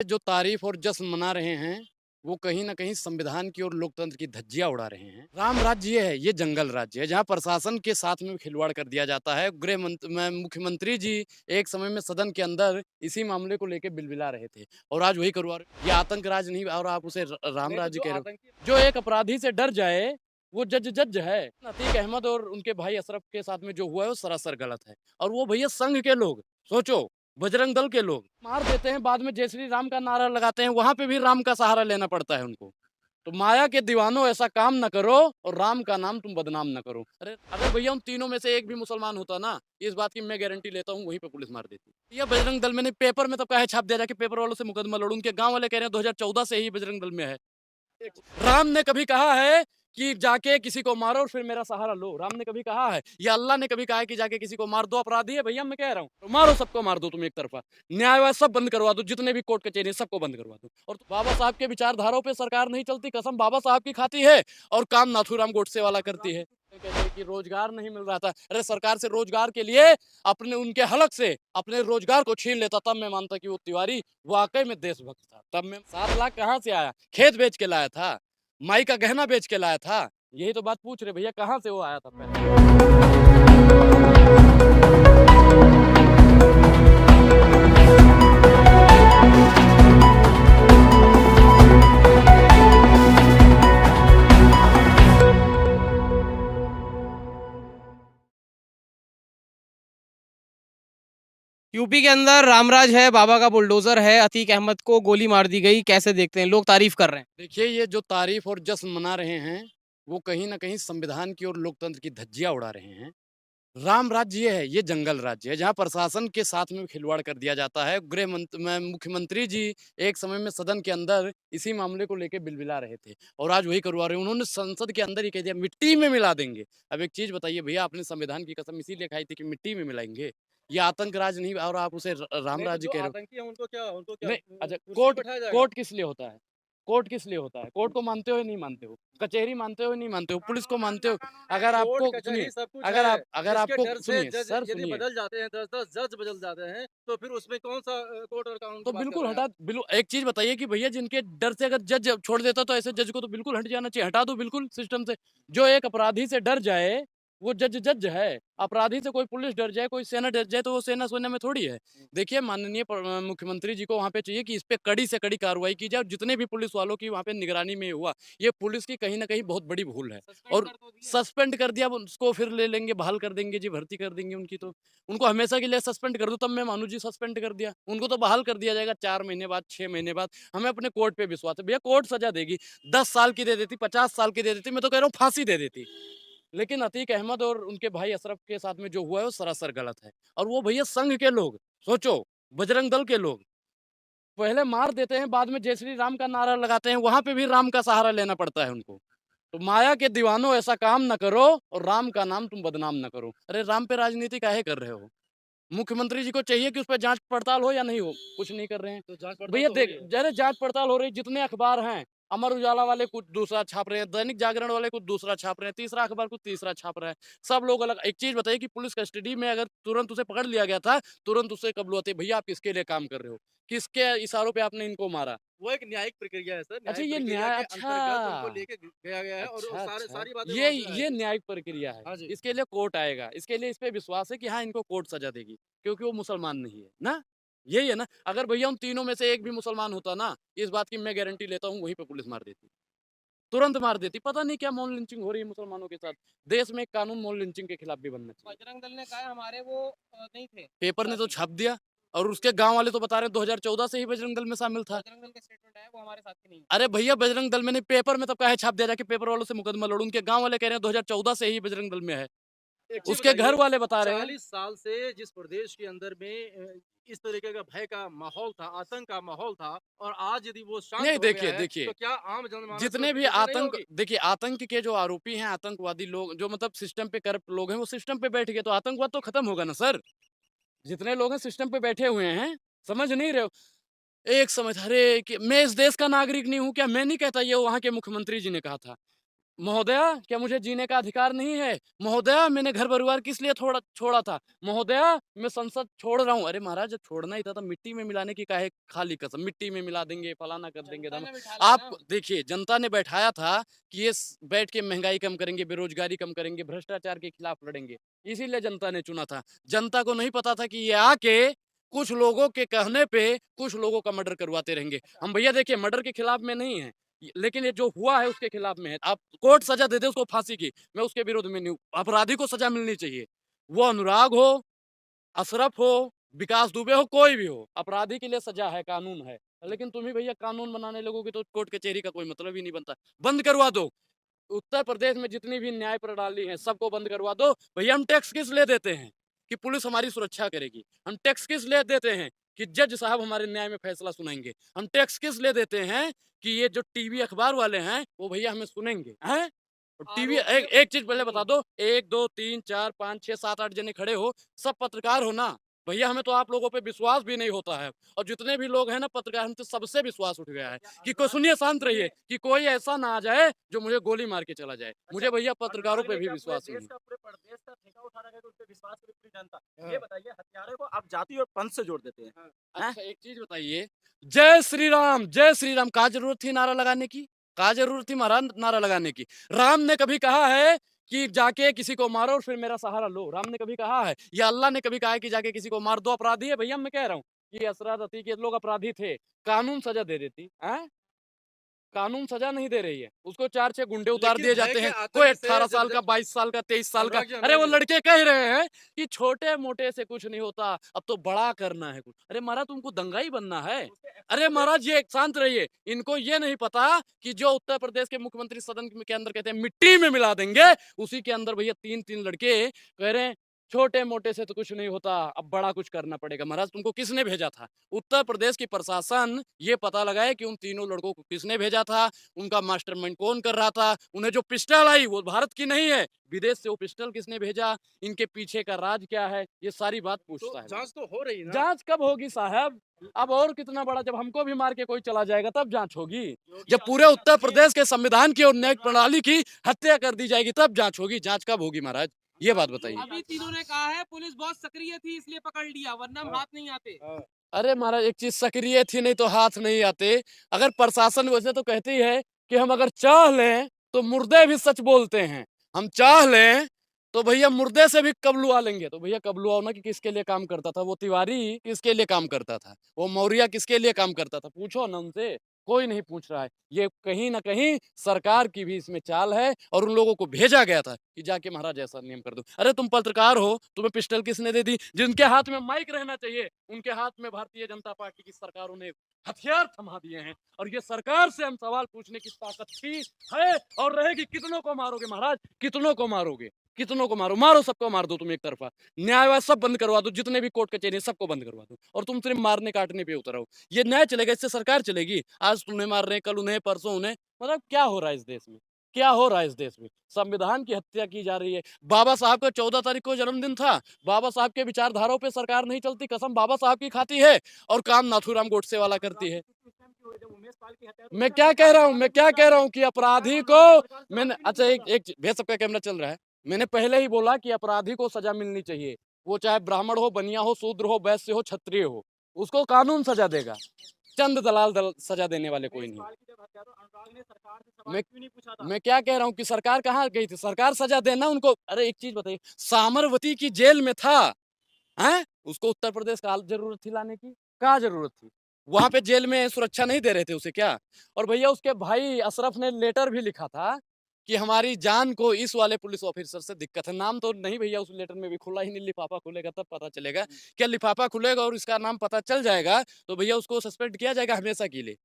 जो तारीफ और जश्न मना रहे हैं, वो कहीं न कहीं संविधान की और लोकतंत्र की धज्जियाँ उड़ा रहे हैं। राम राज्य ये है, ये जंगल राज्य है, जहाँ प्रशासन के साथ में खिलवाड़ कर दिया जाता है। मुख्यमंत्री जी एक समय में सदन के अंदर इसी मामले को लेके बिलबिला रहे थे और आज वही करवा रहे। ये आतंक राज नहीं और आप उसे राम नहीं तो राज्य जो कह रहे आतंकी हो। जो एक अपराधी से डर जाए, वो जज है। अतीक अहमद और उनके भाई अशरफ के साथ में जो हुआ है, वो सरासर गलत है और वो भैया संघ के लोग, सोचो बजरंग दल के लोग मार देते हैं, बाद में जय श्री राम का नारा लगाते हैं, वहां पे भी राम का सहारा लेना पड़ता है उनको। तो माया के दीवानों ऐसा काम न करो और राम का नाम तुम बदनाम न करो। अरे अगर भैया उन तीनों में से एक भी मुसलमान होता ना, इस बात की मैं गारंटी लेता हूँ वहीं पे पुलिस मार देती। ये बजरंग दल मैंने पेपर में तब कहा है छाप दिया जाके पेपर वालों से मुकदमा लड़ू। उनके गांव वाले कह रहे हैं 2014 से ही बजरंग दल में है। राम ने कभी कहा है कि जाके किसी को मारो और फिर मेरा सहारा लो? राम ने कभी कहा है? या अल्लाह ने कभी कहा है कि जाके किसी को मार दो? अपराधी है भैया, मैं कह रहा हूँ तो मारो, सबको मार दो तुम एक तरफा। न्यायवाद सब बंद करवा दो, जितने भी कोर्ट कचहरी सबको बंद करवा दो। और बाबा साहब के विचारधाराओं पे सरकार नहीं चलती, कसम बाबा साहब की खाती है और काम नाथूराम गोडसे वाला करती है। कहते हैं कि रोजगार नहीं मिल रहा था। अरे सरकार से रोजगार के लिए अपने उनके हलक से अपने रोजगार को छीन लेता, तब मैं मानता कि वो तिवारी वाकई में देशभक्त था। तब मैं 7 लाख कहाँ से आया? खेत बेच के लाया था, माई का गहना बेच के लाया था। यही तो बात पूछ रहे भैया, कहाँ से वो आया था पैसा? यूपी के अंदर रामराज है, बाबा का बुलडोजर है, अतीक अहमद को गोली मार दी गई, कैसे देखते हैं? लोग तारीफ कर रहे हैं। देखिए, ये जो तारीफ और जश्न मना रहे हैं, वो कहीं न कहीं संविधान की और लोकतंत्र की धज्जियाँ उड़ा रहे हैं। राम राज्य ये है, ये जंगल राज्य है, जहाँ प्रशासन के साथ में खिलवाड़ कर दिया जाता है। मुख्यमंत्री जी एक समय में सदन के अंदर इसी मामले को लेके बिलबिला रहे थे और आज वही करवा रहे हैं। उन्होंने संसद के अंदर ही कह दिया मिट्टी में मिला देंगे। अब एक चीज़ बताइए भैया, आपने संविधान की कसम इसीलिए खाई थी कि मिट्टी में मिलाएँगे? ये आतंक राज नहीं और आप उसे राम नहीं तो राज्य जो कह रहे हो। आतंकी है उनको क्या नहीं, अच्छा कुर्सी पे कोर्ट बैठाया जाएगा? कोर्ट किस लिए होता है? कोर्ट किस लिए होता है? कोर्ट को मानते हो या नहीं मानते हो? कचहरी मानते हो या नहीं मानते हो? पुलिस को मानते हो? अगर कोर्ट आपको कचहरी सुनिए, सब कुछ अगर है। आप अगर जिसके आपको डर से सुनिए, जज सर यदि सुनिए, बदल जाते हैं, 10-10 जज बदल जाते हैं, तो फिर उसमें कौन-सा कोर्ट और कानून की तो बात कर बिल्कुल रहे हैं आप? हटा एक चीज़ बताइए कि भैया जिनके डर से अगर जज छोड़ देता तो ऐसे जज को तो बिल्कुल हट जाना चाहिए, हटा दो बिल्कुल सिस्टम से। जो एक अपराधी से डर जाए, वो जज है। अपराधी से कोई पुलिस डर जाए, कोई सेना डर जाए, तो वो सेना में थोड़ी है। देखिए माननीय मुख्यमंत्री जी को वहाँ पे चाहिए कि इस पे कड़ी से कड़ी कार्रवाई की जाए और जितने भी पुलिस वालों की वहाँ पे निगरानी में हुआ, ये पुलिस की कहीं न कहीं बहुत बड़ी भूल है। सस्पेंड और कर तो दिया। सस्पेंड कर दिया, अब उसको फिर ले लेंगे, बहाल कर देंगे जी, भर्ती कर देंगे उनकी तो। उनको हमेशा के लिए सस्पेंड कर दो, तब मैं मानू जी सस्पेंड कर दिया। उनको तो बहाल कर दिया जाएगा 4 महीने बाद, 6 महीने बाद। हमें अपने कोर्ट पे विश्वास है। भैया कोर्ट सज़ा देगी, 10 साल की दे देती, 50 साल की दे देती, मैं तो कह रहा हूँ फांसी दे देती। लेकिन अतीक अहमद और उनके भाई अशरफ के साथ में जो हुआ है, वो सरासर गलत है और वो भैया संघ के लोग, सोचो बजरंग दल के लोग पहले मार देते हैं, बाद में जय श्री राम का नारा लगाते हैं, वहाँ पे भी राम का सहारा लेना पड़ता है उनको। तो माया के दीवानों ऐसा काम न करो और राम का नाम तुम बदनाम न करो। अरे राम पे राजनीति काहे कर रहे हो? मुख्यमंत्री जी को चाहिए कि उस पे जांच पड़ताल हो या नहीं हो, कुछ नहीं कर रहे हैं। तो जाँच पड़ताल भैया तो हो देख, रही है। जरा जांच पड़ताल हो रही, जितने अखबार हैं, अमर उजाला वाले कुछ दूसरा छाप रहे हैं, दैनिक जागरण वाले कुछ दूसरा छाप रहे हैं, तीसरा अखबार कुछ तीसरा छाप रहा है। सब लोग अलग। एक चीज बताइए कि पुलिस कस्टडी में अगर तुरंत उसे पकड़ लिया गया था, तुरंत उससे कब बुलवाते, भैया आप किसके लिए काम कर रहे हो? किसके इशारों पे आपने इनको मारा? वो एक न्यायिक प्रक्रिया है सर, अच्छा न्यायिक ये प्रक्रिया न्याय, के अच्छा। अंतर्गत उनको लेके गया गया है और अच्छा, सारे अच्छा। सारी बातें ये वहाँ से ये आएगी। न्यायिक प्रक्रिया है। हाँ जी। इसके लिए कोर्ट आएगा। इसके लिए इस पे विश्वास है कि हाँ, इनको कोर्ट सज़ा देगी, क्योंकि वो मुसलमान नहीं है, ना? यही है ना? अगर भैया उन तीनों में से एक भी मुसलमान होता ना, इस बात की मैं गारंटी लेता हूँ वहीं पे पुलिस मार देती। तुरंत मार देती। पता नहीं क्या मॉब लिंचिंग हो रही है मुसलमानों के साथ। देश में एक कानून मॉब लिंचिंग के खिलाफ भी बनना चाहिए। बजरंग दल ने कहा है हमारे वो नहीं थे पेपर ने तो साथी। छाप दिया और उसके गाँव वाले तो बता रहे हैं 2014 से ही बजरंग दल में शामिल था। बजरंग दल का स्टेटमेंट आया वो हमारे साथी नहीं है। अरे भैया बजरंग दल मैंने पेपर में तब कहा है छाप दिया जाके पेपर वालों से मुकदमा लड़ूँ। उनके गाँव वाले कह रहे हैं 2014 से ही बजरंग दल में है। एक चीज़ उसके घर बताइए, वाले बता रहे हैं। 40 साल से जिस प्रदेश के अंदर में इस तरीके का भय का माहौल था, आतंक का माहौल था और आज यदि वो शांत नहीं हो गया देखिए, है, तो देखिए क्या आम जनमानस को जितने इसमें भी चिंता नहीं आतंक, होगी? देखिए आतंक के जो आरोपी हैं, आतंकवादी लोग जो मतलब सिस्टम पे करप्ट लोग हैं, वो सिस्टम पे बैठ गए तो आतंकवाद तो खत्म होगा ना सर। जितने लोग हैं सिस्टम पे बैठे हुए हैं, समझ नहीं रहे हो? एक समझ, अरे कि मैं इस देश का नागरिक नहीं हूँ क्या? मैं नहीं कहता, ये वहाँ के मुख्यमंत्री जी ने कहा था। महोदया, क्या मुझे जीने का अधिकार नहीं है? महोदया, मैंने घर परिवार किस लिए छोड़ा था? महोदया, मैं संसद छोड़ रहा हूँ। अरे महाराज, जब छोड़ना ही था तो मिट्टी में मिलाने की काहे खाली कसम? मिट्टी में मिला देंगे, फलाना कर देंगे, जनता धमा। ने बिठा लिया आप ना। देखिए, जनता ने बैठाया था कि ये बैठ के महंगाई कम करेंगे, बेरोजगारी कम करेंगे, भ्रष्टाचार के खिलाफ लड़ेंगे। इसीलिए जनता ने चुना था। जनता को नहीं पता था कि ये आके कुछ लोगों के कहने पे कुछ लोगों का मर्डर करवाते रहेंगे। हम भैया देखिए, मर्डर के खिलाफ में नहीं है, लेकिन ये जो हुआ है उसके खिलाफ में है। आप कोर्ट सजा दे दे उसको फांसी की, मैं उसके विरोध में नहीं हूँ। अपराधी को सजा मिलनी चाहिए। वो अनुराग हो, अशरफ हो, विकास दुबे हो, कोई भी हो, अपराधी के लिए सजा है, कानून है। लेकिन तुम ही भैया कानून बनाने लोगोगे तो कोर्ट कचहरी का कोई मतलब ही नहीं बनता। बंद करवा दो। उत्तर प्रदेश में जितनी भी न्याय प्रणाली है सबको बंद करवा दो। भैया, हम टैक्स किस लिए देते हैं? कि पुलिस हमारी सुरक्षा करेगी। हम टैक्स किस लिए देते हैं? कि जज साहब हमारे न्याय में फैसला सुनाएंगे। हम टैक्स किस लिए देते हैं? कि ये जो टीवी अखबार वाले हैं वो भैया हमें सुनेंगे हैं। टीवी आरोपी एक चीज पहले बता दो, 1 2 3 4 5 6 7 8 जने खड़े हो, सब पत्रकार हो ना? भैया, हमें तो आप लोगों पे विश्वास भी नहीं होता है। और जितने भी लोग हैं ना पत्रकार, हम तो सबसे विश्वास उठ गया है क्या कि कोई, अनुराग सुनिए, शांत ने रहिए, कि कोई ऐसा ना आ जाए जो मुझे गोली मार के चला जाए। अच्छा, मुझे भैया पत्रकारों अनुराग पे ने भी क्या पूरे विश्वास नहीं देश है। का पूरे प्रदेश का ठेका उठा रखा है कि उस पे विश्वास करी पूरी जनता। हाँ। ये बताइए, हत्यारे को आप जाति और पंथ से जोड़ देते हैं। हाँ। हैं? अच्छा, एक चीज बताइए, जय श्री राम, जय श्री राम, का जरूरत थी नारा लगाने की? का जरूरत थी महाराज नारा लगाने की? राम ने कभी कहा है कि जाके किसी को मारो और फिर मेरा सहारा लो? राम ने कभी कहा है? या अल्लाह ने कभी कहा है कि जाके किसी को मार दो? अपराधी है भैया, मैं कह रहा हूँ कि असरात अती के लोग अपराधी थे, कानून सजा दे देती है। कानून सजा नहीं दे रही है, उसको 4-6 गुंडे उतार लेकिन दिए भय जाते के हैं। कोई आतंक से 18 जब साल जब का, 22 साल का, 23 साल का। अरे अनुराग वो जी, लड़के कह रहे हैं कि छोटे मोटे से कुछ नहीं होता, अब तो बड़ा करना है कुछ। अरे महाराज, तुमको दंगा ही बनना है? उसके अरे एक्शन को महाराज, ये शांत रहिए। इनको ये नहीं पता कि जो उत्तर प्रदेश के मुख्यमंत्री सदन के अंदर कहते हैं मिट्टी में मिला देंगे, उसी के अंदर भैया 3-3 लड़के कह रहे हैं छोटे मोटे से तो कुछ नहीं होता, अब बड़ा कुछ करना पड़ेगा। महाराज, तुमको किसने भेजा था? उत्तर प्रदेश की प्रशासन ये पता लगाए कि उन तीनों लड़कों को किसने भेजा था, उनका मास्टरमाइंड कौन कर रहा था, उन्हें जो पिस्टल आई वो भारत की नहीं है, विदेश से वो पिस्टल किसने भेजा, इनके पीछे का राज क्या है, ये सारी बात तो पूछता है जांच महाराज। तो हो रही ना। जांच कब होगी साहब? अब और कितना बड़ा, जब हमको भी मार के कोई चला जाएगा तब जांच होगी। योगी जब पूरे उत्तर आदित्यनाथ ने प्रदेश के संविधान की और न्यायिक प्रणाली की हत्या कर दी जाएगी तब जांच होगी। जांच कब होगी महाराज, ये बात बताइए। अभी तीनों ने कहा है पुलिस बहुत सक्रिय थी इसलिए पकड़ लिया, वरना हम हाथ नहीं आते। अरे महाराज, एक चीज, सक्रिय थी नहीं तो हाथ नहीं आते। अगर प्रशासन वैसे तो कहती है कि हम अगर चाह लें तो मुर्दे भी सच बोलते हैं। हम चाह लें तो भैया मुर्दे से भी कबलुआ लेंगे। तो भैया कबलुआ ना, कि किसके लिए काम करता था वो तिवारी, किसके लिए काम करता था वो मौर्य, किसके लिए काम करता था? पूछो ना उनसे, कोई नहीं पूछ रहा है। ये कहीं ना कहीं सरकार की भी इसमें चाल है, और उन लोगों को भेजा गया था कि जाके महाराज ऐसा नियम कर दो। अरे तुम पत्रकार हो, तुम्हें पिस्टल किसने दे दी? जिनके हाथ में माइक रहना चाहिए उनके हाथ में भारतीय जनता पार्टी की सरकारों ने हथियार थमा दिए हैं। और ये सरकार से हम सवाल पूछने की ताकत थी, है और रहेगी। कितनों को मारोगे महाराज, कितनों को मारोगे? कितनों को मारो, मारो, सबको मार दो तुम एक तरफा। न्यायवाद सब बंद करवा दो, जितने भी कोर्ट कचहरी सबको बंद करवा दो, और तुम सिर्फ मारने काटने पे उतर आओ। ये न्याय चलेगा? इससे सरकार चलेगी? आज तुम्हें मार रहे हैं, कल उन्हें, परसों उन्हें। मतलब क्या हो रहा है इस देश में? क्या हो रहा है इस देश में? संविधान की हत्या की जा रही है। बाबा साहब का 14 तारीख को जन्मदिन था। बाबा साहब के विचारधाराओं पे सरकार नहीं चलती, कसम बाबा साहब की खाती है, और काम नाथूराम गोडसे वाला करती है। मैं क्या कह रहा हूँ, मैं क्या कह रहा हूँ कि अपराधी को मैंने, अच्छा, एक भेज, सबका कैमरा चल रहा है। मैंने पहले ही बोला कि अपराधी को सजा मिलनी चाहिए। वो चाहे ब्राह्मण हो, बनिया हो, शूद्र हो, वैश्य हो, क्षत्रिय हो, उसको कानून सजा देगा। चंद दलाल सजा देने वाले कोई नहीं। मैं मैं क्या कह रहा हूँ कि सरकार कहाँ गई थी? सरकार सजा देना उनको। अरे एक चीज बताइए, सामरवती की जेल में था, हैं? उसको उत्तर प्रदेश का जरूरत थी लाने की? क्या जरूरत थी? वहां पे जेल में सुरक्षा नहीं दे रहे थे उसे क्या? और भैया उसके भाई अशरफ ने लेटर भी लिखा था कि हमारी जान को इस वाले पुलिस ऑफिसर से दिक्कत है। नाम तो नहीं भैया उस लेटर में भी खुला ही नहीं, लिफाफा खुलेगा तब पता चलेगा। क्या लिफाफा खुलेगा और इसका नाम पता चल जाएगा तो भैया उसको सस्पेंड किया जाएगा हमेशा के लिए?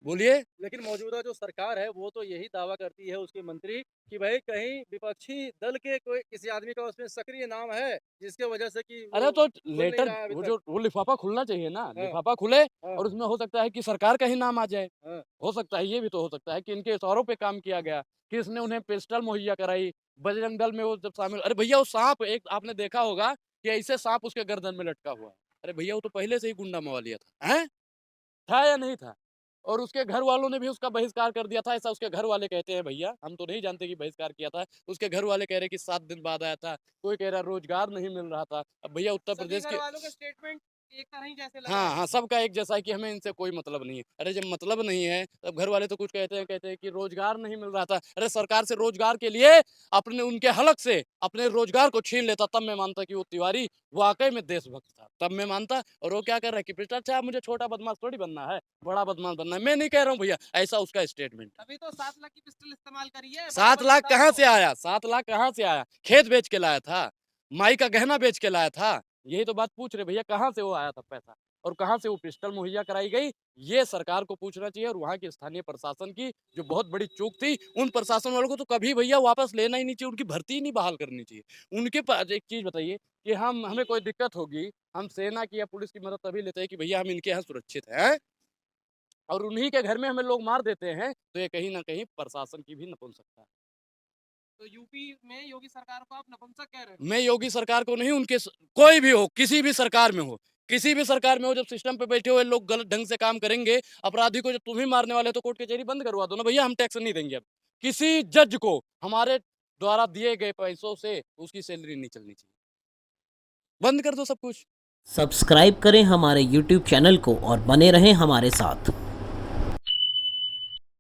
बोलिए। लेकिन मौजूदा जो सरकार है वो तो यही दावा करती है, उसके मंत्री, कि भाई कहीं विपक्षी दल के कोई किसी आदमी का उसमें सक्रिय नाम है जिसके वजह से कि अरे वो तो खुल नहीं लेटर, रहा है अभी वो तक। जो वो लिफाफा खुलना चाहिए ना, हाँ, लिफाफा खुले, हाँ, और उसमें हो सकता है कि सरकार का ही नाम आ जाए। हाँ। हो सकता है, ये भी तो हो सकता है कि इनके इशारों पे काम किया गया, कि इसने उन्हें पिस्टल मुहैया कराई। बजरंग दल में वो जब शामिल, अरे भैया वो सांप, एक आपने देखा होगा कि ऐसे सांप उसके गर्दन में लटका हुआ है। अरे भैया वो तो पहले से ही गुंडा मवालिया था, हैं? था या नहीं था? और उसके घर वालों ने भी उसका बहिष्कार कर दिया था, ऐसा उसके घर वाले कहते हैं। भैया हम तो नहीं जानते कि बहिष्कार किया था, उसके घर वाले कह रहे कि 7 दिन बाद आया था, कोई कह रहा रोजगार नहीं मिल रहा था। अब भैया उत्तर सभी प्रदेश घर के वालों का स्टेटमेंट एक तरह ही जैसे लग रहा हाँ, है। हाँ, सबका एक जैसा है कि हमें इनसे कोई मतलब नहीं है। अरे जब मतलब नहीं है, तब घर वाले तो कुछ कहते हैं कि रोज़गार नहीं मिल रहा था। अरे सरकार से रोज़गार के लिए अपने उनके हलक से अपने रोज़गार को छीन लेता, तब मैं मानता कि वो तिवारी वाक़ई में देशभक्त था। तब मैं मानता। और वो क्या कर रहा है कि भ्रष्टाचार, मुझे छोटा बदमाश थोड़ी बनना है, बड़ा बदमाश बनना है। मैं नहीं कह रहा हूँ भैया, ऐसा उसका स्टेटमेंट है। तभी तो 7 लाख की पिस्टल इस्तेमाल करी है 7 बराबर लाख बताओ कहाँ तो। से आया? 7 लाख कहाँ से आया? खेत बेच के लाया था, माई का गहना बेच के लाया था। यही तो बात पूछ रहे भैया, कहाँ से वो आया था पैसा और कहाँ से वो पिस्टल मुहैया कराई गई? ये सरकार को पूछना चाहिए और वहाँ के स्थानीय प्रशासन की जो बहुत बड़ी चूक थी, उन प्रशासन वालों को तो कभी भैया वापस लेना ही नहीं चाहिए, उनकी भर्ती ही नहीं बहाल करनी चाहिए। उनके पास एक चीज़ बताइए कि हमें कोई दिक्कत होगी, हम सेना की या पुलिस की मदद तभी लेते हैं कि भैया हम इनके यहाँ सुरक्षित हैं, और उन्हीं के घर में हमें लोग मार देते हैं, तो ये कहीं न कहीं प्रशासन की भी नपुंसकता है। तो यूपी में योगी सरकार को आप नपुंसक कह रहे हो। मैं योगी सरकार को नहीं, कोई भी हो, किसी भी सरकार में हो, किसी भी सरकार में हो, जब सिस्टम पे बैठे हुए लोग गलत ढंग से काम करेंगे, अपराधी को जब तुम ही मारने वाले हो, तो कोर्ट कचहरी बंद करवा दो ना भैया, हम टैक्स नहीं देंगे अब। किसी जज को हमारे द्वारा दिए गए पैसों से उसकी सैलरी नहीं चलनी चाहिए। बंद कर दो सब कुछ। सब्सक्राइब करें हमारे YouTube चैनल को और बने रहें हमारे साथ।